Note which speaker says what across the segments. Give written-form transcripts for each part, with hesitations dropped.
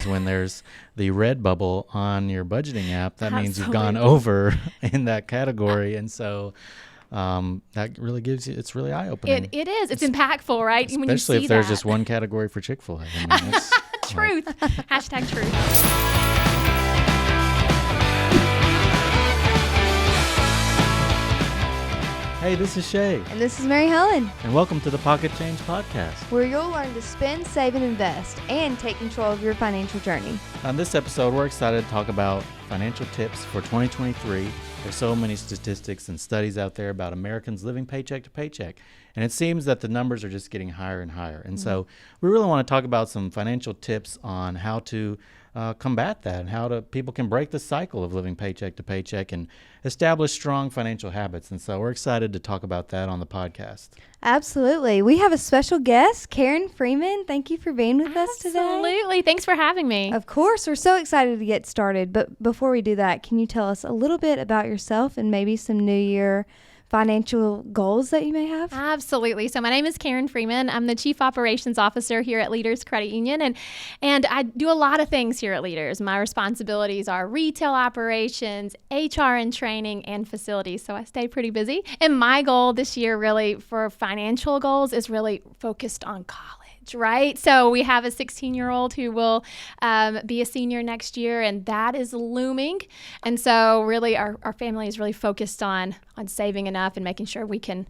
Speaker 1: When there's the red bubble on your budgeting app, that means you've gone
Speaker 2: Absolutely.
Speaker 1: over in that category. And so that really gives you, it's really eye-opening.
Speaker 2: It is. It's impactful, right? When you
Speaker 1: Especially
Speaker 2: see
Speaker 1: if there's
Speaker 2: that.
Speaker 1: just one category for Chick-fil-A. I mean, it's
Speaker 2: Truth. Hashtag truth.
Speaker 1: Hey, this is Shay,
Speaker 3: And this is Mary Helen,
Speaker 1: and welcome to the Pocket Change Podcast.
Speaker 3: where you'll learn to spend, save, and invest, and take control of your financial journey.
Speaker 1: On this episode, we're excited to talk about financial tips for 2023. There's so many statistics and studies out there about Americans living paycheck to paycheck, and it seems that the numbers are just getting higher and higher. And so we really want to talk about some financial tips on how to combat that and how people can break the cycle of living paycheck to paycheck and establish strong financial habits. And so we're excited to talk about that on the podcast.
Speaker 3: Absolutely. We have a special guest, Karen Freeman. Thank you for being with us today.
Speaker 2: Absolutely. Thanks for having me.
Speaker 3: Of course, we're so excited to get started. But before we do that, can you tell us a little bit about yourself and maybe some New Year financial goals that you may have?
Speaker 2: Absolutely. So my name is Karen Freeman. I'm the Chief Operations Officer here at Leaders Credit Union, and I do a lot of things here at Leaders. My responsibilities are retail operations, HR and training, and facilities. So I stay pretty busy. And my goal this year really for financial goals is really focused on college. Right? So we have a 16-year-old who will be a senior next year, and that is looming. And so really our family is really focused on saving enough and making sure we can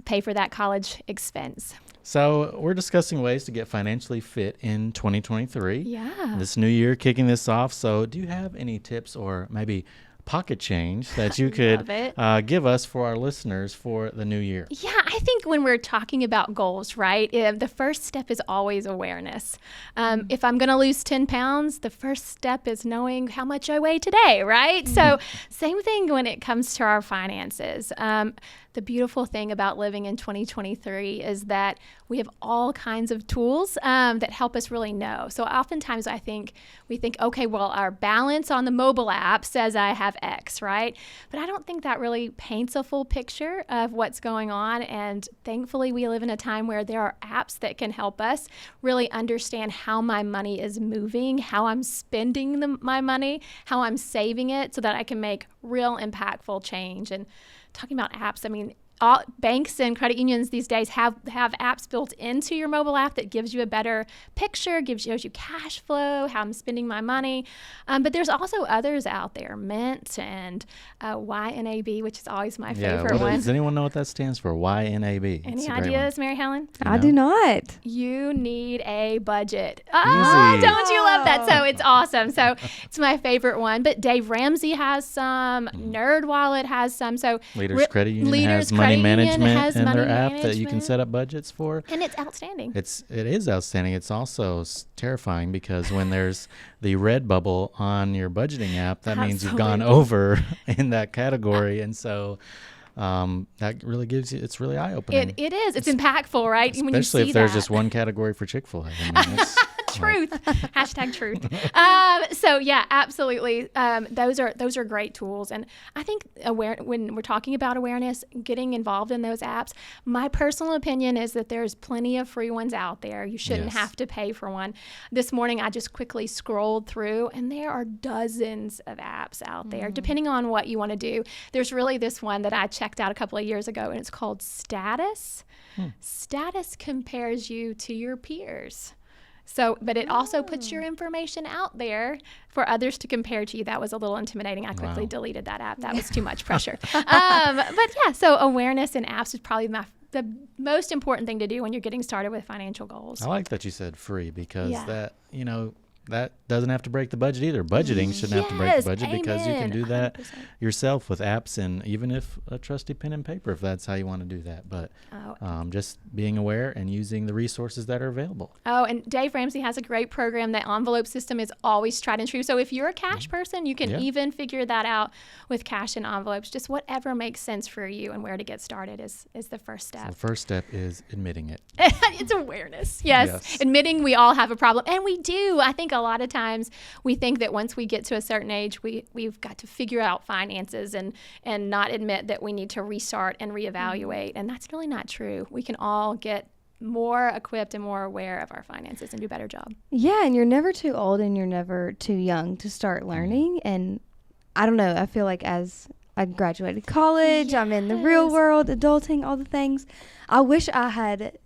Speaker 2: pay for that college expense.
Speaker 1: So we're discussing ways to get financially fit in 2023.
Speaker 2: Yeah.
Speaker 1: This new year, kicking this off. So do you have any tips or maybe pocket change that you could give us for our listeners for the new year?
Speaker 2: Yeah, I think when we're talking about goals, right, the first step is always awareness. If I'm going to lose 10 pounds, the first step is knowing how much I weigh today, right? So same thing when it comes to our finances. The beautiful thing about living in 2023 is that we have all kinds of tools that help us really know. So oftentimes we think, okay, well, our balance on the mobile app says I have X, right? But I don't think that really paints a full picture of what's going on. And thankfully, we live in a time where there are apps that can help us really understand how my money is moving, how I'm spending my money, how I'm saving it so that I can make real impactful change. And talking about apps, I mean, all banks and credit unions these days have apps built into your mobile app that gives you a better picture, shows you cash flow, how I'm spending my money. But there's also others out there, Mint and YNAB, which is always my favorite one.
Speaker 1: Does anyone know what that stands for? YNAB.
Speaker 2: Any ideas, Mary Helen?
Speaker 3: I do not.
Speaker 2: You need a budget.
Speaker 1: Easy.
Speaker 2: Oh, don't you love that? So it's awesome. So it's my favorite one. But Dave Ramsey has some. NerdWallet has some. So
Speaker 1: Leaders Credit Union has money management in their app that you can set up budgets for.
Speaker 2: And it's outstanding.
Speaker 1: It is outstanding. It's also terrifying because when there's the red bubble on your budgeting app, that means you've gone over in that category. And so that really gives you, it's really eye-opening.
Speaker 2: It is. It's impactful, right? When you
Speaker 1: Especially
Speaker 2: see
Speaker 1: if there's
Speaker 2: that.
Speaker 1: just one category for Chick-fil-A. I mean,
Speaker 2: Truth. Hashtag truth. So yeah, absolutely. Those are great tools. And I think when we're talking about awareness, getting involved in those apps, my personal opinion is that there's plenty of free ones out there. You shouldn't have to pay for one. This morning, I just quickly scrolled through and there are dozens of apps out there, depending on what you want to do. There's really this one that I checked out a couple of years ago, and it's called Status. Status compares you to your peers. So, but it also puts your information out there for others to compare to you. That was a little intimidating. I quickly deleted that app. That was too much pressure. But yeah, so awareness in apps is probably the most important thing to do when you're getting started with financial goals.
Speaker 1: I like that you said free because that doesn't have to break the budget either. Budgeting shouldn't have to break the budget because you can do that 100%. Yourself with apps, and even if a trusty pen and paper, if that's how you want to do that. But just being aware and using the resources that are available.
Speaker 2: Oh, and Dave Ramsey has a great program. The envelope system is always tried and true. So if you're a cash person, you can even figure that out with cash and envelopes. Just whatever makes sense for you and where to get started is the first step.
Speaker 1: So the first step is admitting it.
Speaker 2: It's awareness. Yes. Admitting we all have a problem. And we do. I think a lot of times we think that once we get to a certain age, we've got to figure out finances and not admit that we need to restart and reevaluate. And that's really not true. We can all get more equipped and more aware of our finances and do a better job.
Speaker 3: Yeah, and you're never too old and you're never too young to start learning. And I don't know, I feel like as I graduated college, I'm in the real world, adulting, all the things. I wish I had,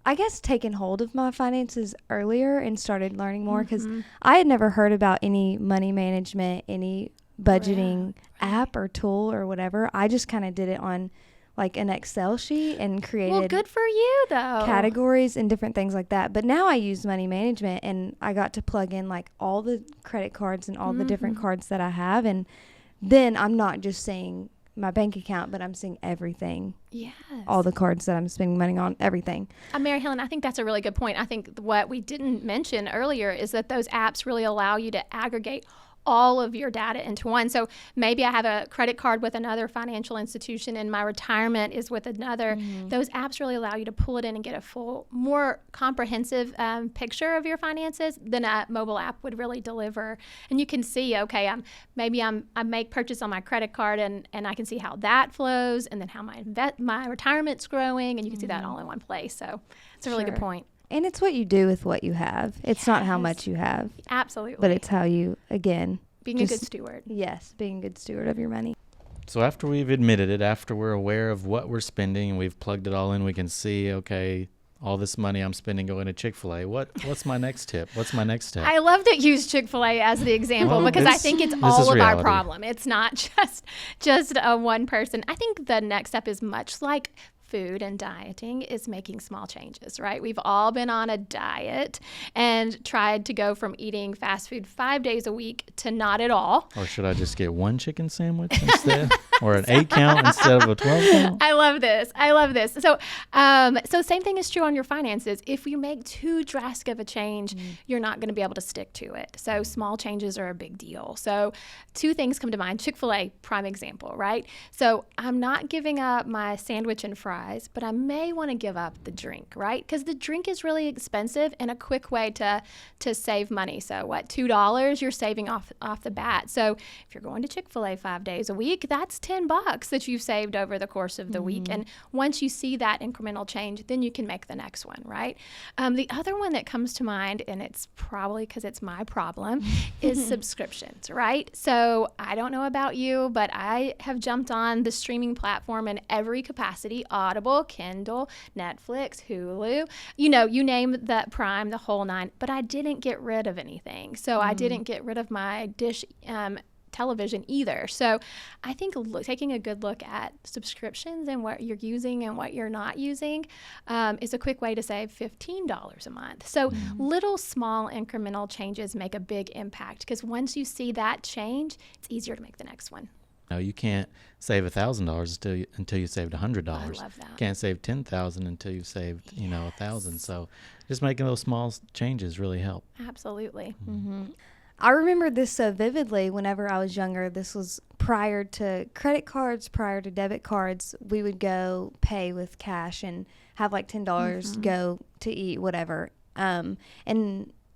Speaker 3: I guess, taken hold of my finances earlier and started learning more, because I had never heard about any money management, any budgeting app or tool or whatever. I just kind of did it on like an Excel sheet and created
Speaker 2: Well, good for you, though.
Speaker 3: categories and different things like that. But now I use money management, and I got to plug in like all the credit cards and all the different cards that I have. And then I'm not just seeing my bank account, but I'm seeing everything.
Speaker 2: Yes.
Speaker 3: All the cards that I'm spending money on, everything.
Speaker 2: Mary Helen, I think that's a really good point. I think what we didn't mention earlier is that those apps really allow you to aggregate all of your data into one. So maybe I have a credit card with another financial institution and my retirement is with another. Those apps really allow you to pull it in and get a full, more comprehensive picture of your finances than a mobile app would really deliver. And you can see, okay, I make purchase on my credit card and I can see how that flows, and then how my retirement's growing, and you can see that all in one place. So it's a really good point.
Speaker 3: And it's what you do with what you have. It's not how much you have.
Speaker 2: Absolutely.
Speaker 3: But it's how you, again,
Speaker 2: being a good steward.
Speaker 3: Yes, being a good steward of your money.
Speaker 1: So after we've admitted it, after we're aware of what we're spending and we've plugged it all in, we can see, okay, all this money I'm spending going to Chick-fil-A. What's my next tip? What's my next step?
Speaker 2: I love to use Chick-fil-A as the example, because I think it's all of our problem. It's not just one person. I think the next step is much like food and dieting, is making small changes, right? We've all been on a diet and tried to go from eating fast food 5 days a week to not at all.
Speaker 1: Or should I just get one chicken sandwich instead? Or an 8 count instead of a 12 count?
Speaker 2: I love this. So same thing is true on your finances. If you make too drastic of a change, you're not going to be able to stick to it. So small changes are a big deal. So 2 things come to mind. Chick-fil-A, prime example, right? So I'm not giving up my sandwich and fries, but I may want to give up the drink, right? Because the drink is really expensive and a quick way to save money. So what, $2 you're saving off the bat. So if you're going to Chick-fil-A 5 days a week, that's $10 that you've saved over the course of the week. And once you see that incremental change, then you can make the next one, right? The other one that comes to mind, and it's probably because it's my problem, is subscriptions, right? So I don't know about you, but I have jumped on the streaming platform in every capacity: Audible, Kindle, Netflix, Hulu, you name that, Prime, the whole nine. But I didn't get rid of anything. So I didn't get rid of my Dish television either. So I think taking a good look at subscriptions and what you're using and what you're not using is a quick way to save $15 a month. So little small incremental changes make a big impact, because once you see that change, it's easier to make the next one.
Speaker 1: No, you can't save $1,000 until you saved $100.
Speaker 2: I love that.
Speaker 1: You can't save $10,000 until you've saved, $1,000. So just making those small changes really help.
Speaker 2: Absolutely.
Speaker 3: I remember this so vividly whenever I was younger. This was prior to credit cards, prior to debit cards. We would go pay with cash and have like $10 go to eat, whatever. And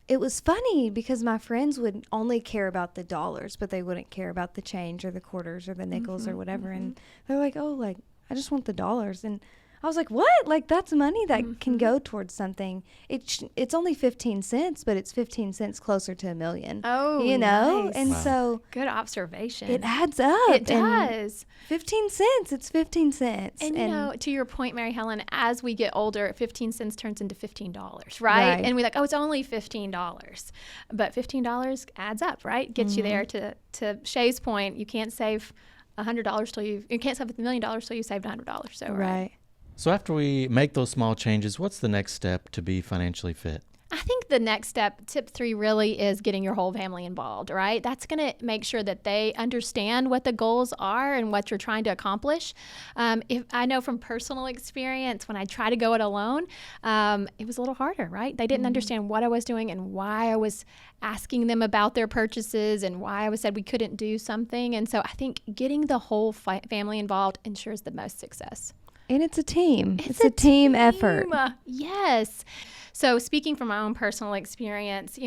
Speaker 3: it was funny because my friends would only care about the dollars, but they wouldn't care about the change or the quarters or the nickels or whatever. And they're like, oh, like, I just want the dollars. And I was like, what? Like, that's money that can go towards something. It's only 15 cents, but it's 15 cents closer to $1 million.
Speaker 2: Oh,
Speaker 3: Nice. And
Speaker 1: Wow.
Speaker 3: so
Speaker 2: good observation.
Speaker 3: it adds up.
Speaker 2: It does.
Speaker 3: 15 cents. It's 15 cents.
Speaker 2: And to your point, Mary Helen, as we get older, 15 cents turns into $15, right? And we're like, oh, it's only $15. But $15 adds up, right? Gets you there to Shay's point. You can't save $100 till you can't save $1 million till you saved $100. So, right.
Speaker 1: So after we make those small changes, what's the next step to be financially fit?
Speaker 2: I think the next step, tip 3, really is getting your whole family involved, right? That's going to make sure that they understand what the goals are and what you're trying to accomplish. If I know from personal experience, when I try to go it alone, it was a little harder, right? They didn't understand what I was doing and why I was asking them about their purchases and why I said we couldn't do something. And so I think getting the whole family involved ensures the most success.
Speaker 3: And it's a team. It's a team effort.
Speaker 2: Yes. So speaking from my own personal experience,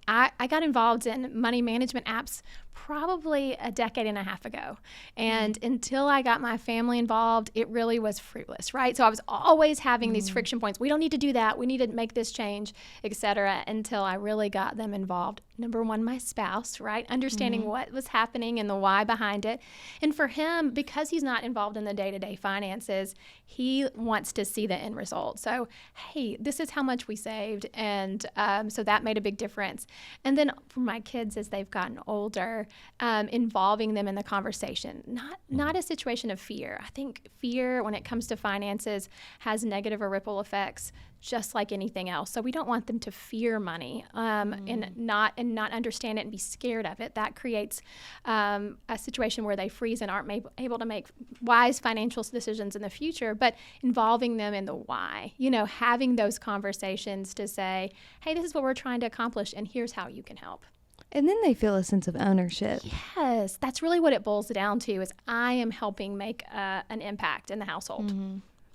Speaker 2: I got involved in money management apps probably a decade and a half ago. And until I got my family involved, it really was fruitless, right? So I was always having these friction points. We don't need to do that. We need to make this change, et cetera, until I really got them involved. Number one, my spouse, right? Understanding what was happening and the why behind it. And for him, because he's not involved in the day-to-day finances, he wants to see the end result. So, hey, this is how much we saved. And so that made a big difference. And then for my kids, as they've gotten older, involving them in the conversation, not a situation of fear. I think fear, when it comes to finances, has negative or ripple effects, just like anything else. So we don't want them to fear money and not understand it and be scared of it. That creates a situation where they freeze and aren't able to make wise financial decisions in the future. But involving them in the why, having those conversations to say, hey, this is what we're trying to accomplish, and here's how you can help.
Speaker 3: And then they feel a sense of ownership.
Speaker 2: Yes, that's really what it boils down to, is I am helping make an impact in the household.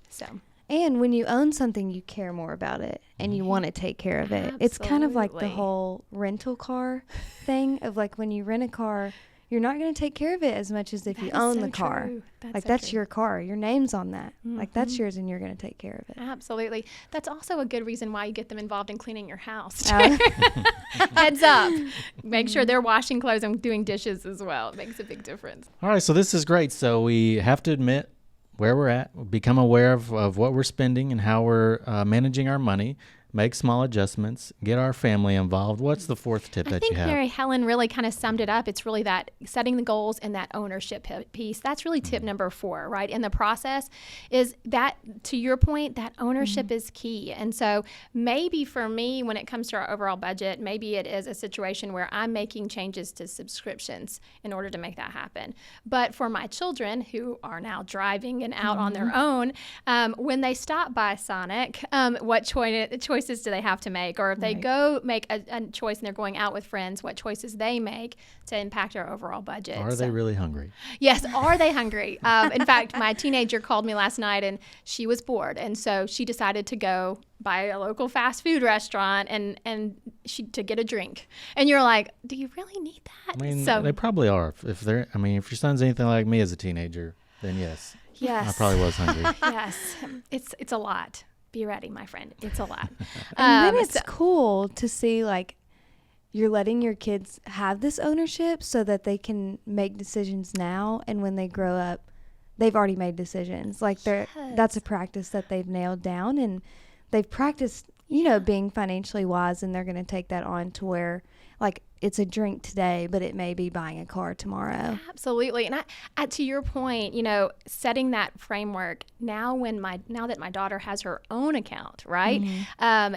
Speaker 2: So.
Speaker 3: And when you own something, you care more about it and you want to take care of it.
Speaker 2: Absolutely.
Speaker 3: It's kind of like the whole rental car thing of like when you rent a car, you're not going to take care of it as much as if you own the car. That's your car. Your name's on that. Like that's yours and you're going to take care of it.
Speaker 2: Absolutely. That's also a good reason why you get them involved in cleaning your house. Heads up. Make sure they're washing clothes and doing dishes as well. It makes a big difference.
Speaker 1: All right, so this is great. So we have to admit where we're at, become aware of what we're spending and how we're managing our money, make small adjustments, get our family involved. What's the fourth tip that you have?
Speaker 2: I think Mary Helen really kind of summed it up. It's really that setting the goals and that ownership piece. That's really tip number 4, right? In the process is that, to your point, that ownership is key. And so maybe for me, when it comes to our overall budget, maybe it is a situation where I'm making changes to subscriptions in order to make that happen. But for my children who are now driving and out on their own, when they stop by Sonic, what choices do they have to make? Or if they go make a choice and they're going out with friends, what choices they make to impact our overall budget.
Speaker 1: Are they really hungry?
Speaker 2: Yes. Are they hungry? In fact, my teenager called me last night and she was bored. And so she decided to go by a local fast food restaurant and to get a drink. And you're like, do you really need that?
Speaker 1: I mean, they probably are. If your son's anything like me as a teenager, then yes.
Speaker 2: Yes.
Speaker 1: I probably was hungry.
Speaker 2: Yes. It's a lot. Be ready, my friend. It's a lot.
Speaker 3: And then it's cool to see like you're letting your kids have this ownership so that they can make decisions now, and when they grow up, they've already made decisions. Like that's a practice that they've nailed down, and they've practiced, being financially wise, and they're going to take that on to where like it's a drink today, but it may be buying a car tomorrow.
Speaker 2: Absolutely. And I to your point, setting that framework now that my daughter has her own account, right?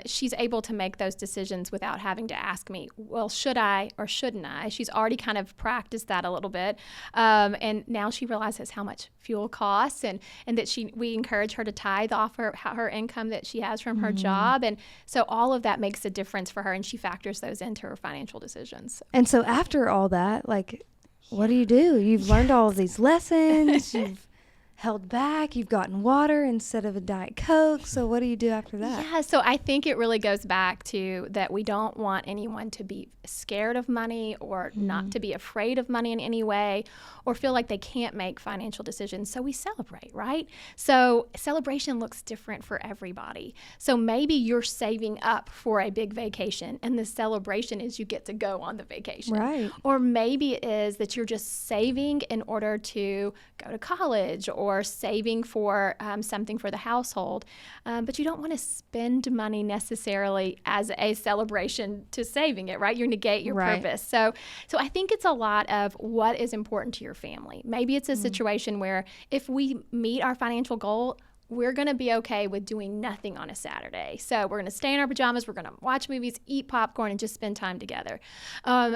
Speaker 2: She's able to make those decisions without having to ask me, well, should I or shouldn't I? She's already kind of practiced that a little bit. And now she realizes how much fuel costs and that we encourage her to tithe off her income that she has from her job. And so all of that makes a difference for her, and she factors those into her financial decisions.
Speaker 3: And so after all that, like, what do? You've learned all of these lessons. You've held back. You've gotten water instead of a Diet Coke. So what do you do after that?
Speaker 2: Yeah, so I think it really goes back to that we don't want anyone to be scared of money or not to be afraid of money in any way or feel like they can't make financial decisions. So we celebrate, right? So celebration looks different for everybody. So maybe you're saving up for a big vacation and the celebration is you get to go on the vacation.
Speaker 3: Right.
Speaker 2: Or maybe it is that you're just saving in order to go to college or saving for something for the household. But you don't want to spend money necessarily as a celebration to saving it, right? You negate your purpose. So I think it's a lot of what is important to your family. Maybe it's a situation where if we meet our financial goal, we're going to be okay with doing nothing on a Saturday. So we're going to stay in our pajamas, we're going to watch movies, eat popcorn, and just spend time together.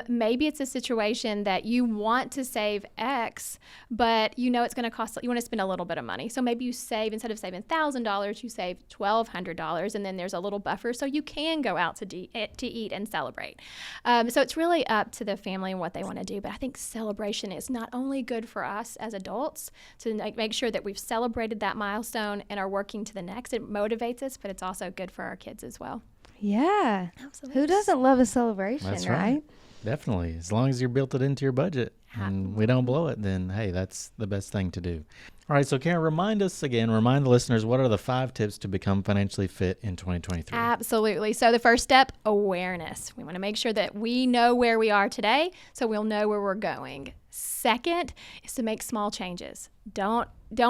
Speaker 2: Maybe it's a situation that you want to save X, but it's going to cost, you want to spend a little bit of money. So maybe you save, instead of saving $1,000, you save $1,200, and then there's a little buffer so you can go out to eat and celebrate. So it's really up to the family and what they want to do. But I think celebration is not only good for us as adults to make sure that we've celebrated that milestone and are working to the next. It motivates us, but it's also good for our kids as well.
Speaker 3: Yeah.
Speaker 2: Absolutely.
Speaker 3: Who doesn't love a celebration,
Speaker 1: That's
Speaker 3: right?
Speaker 1: Definitely. As long as you built it into your budget and we don't blow it, then hey, that's the best thing to do. All right, so Karen, remind the listeners, what are the 5 tips to become financially fit in 2023?
Speaker 2: Absolutely. So the first step, awareness. We want to make sure that we know where we are today so we'll know where we're going. Second is to make small changes. Don't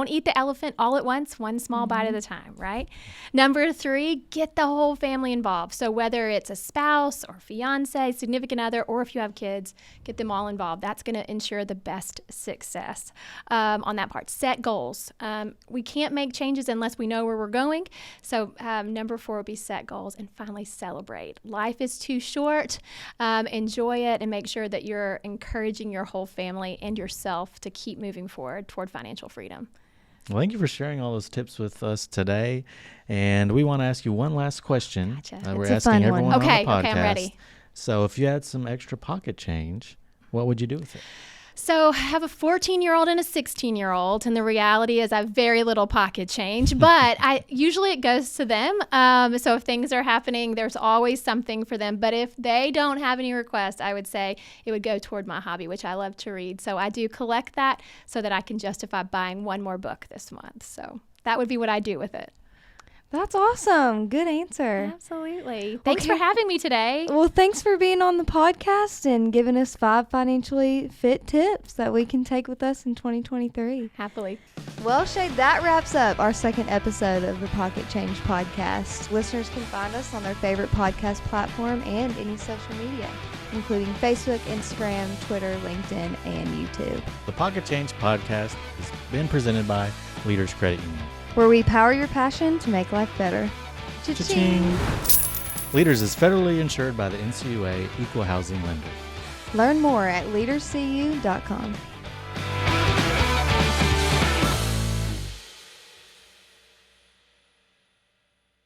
Speaker 2: eat the elephant all at once, one small bite at a time, right? Number 3, get the whole family involved. So whether it's a spouse or fiance, significant other, or if you have kids, get them all involved. That's going to ensure the best success on that part. Set goals. We can't make changes unless we know where we're going. So number 4 would be set goals. And finally, celebrate. Life is too short. Enjoy it and make sure that you're encouraging your whole family and yourself to keep moving forward toward financial freedom.
Speaker 1: Well, thank you for sharing all those tips with us today. And we want to ask you one last question.
Speaker 3: Gotcha.
Speaker 1: We're
Speaker 3: It's a
Speaker 1: asking
Speaker 3: fun
Speaker 1: everyone
Speaker 3: one.
Speaker 1: on the podcast.
Speaker 2: Okay, I'm ready.
Speaker 1: So if you had some extra pocket change, what would you do with it?
Speaker 2: So I have a 14-year-old and a 16-year-old, and the reality is I have very little pocket change, but usually it goes to them. So if things are happening, there's always something for them. But if they don't have any requests, I would say it would go toward my hobby, which I love to read. So I do collect that so that I can justify buying one more book this month. So that would be what I do with it.
Speaker 3: That's awesome. Good answer.
Speaker 2: Absolutely. Thanks
Speaker 3: Okay.
Speaker 2: for having me today.
Speaker 3: Well, thanks for being on the podcast and giving us 5 financially fit tips that we can take with us in 2023.
Speaker 2: Happily.
Speaker 3: Well, Shay, that wraps up our second episode of the Pocket Change podcast. Listeners can find us on their favorite podcast platform and any social media, including Facebook, Instagram, Twitter, LinkedIn, and YouTube,
Speaker 1: The Pocket Change podcast has been presented by Leaders Credit Union.
Speaker 3: where we power your passion to make life better.
Speaker 1: Cha-ching. Leaders is federally insured by the NCUA Equal Housing Lender.
Speaker 3: Learn more at leaderscu.com.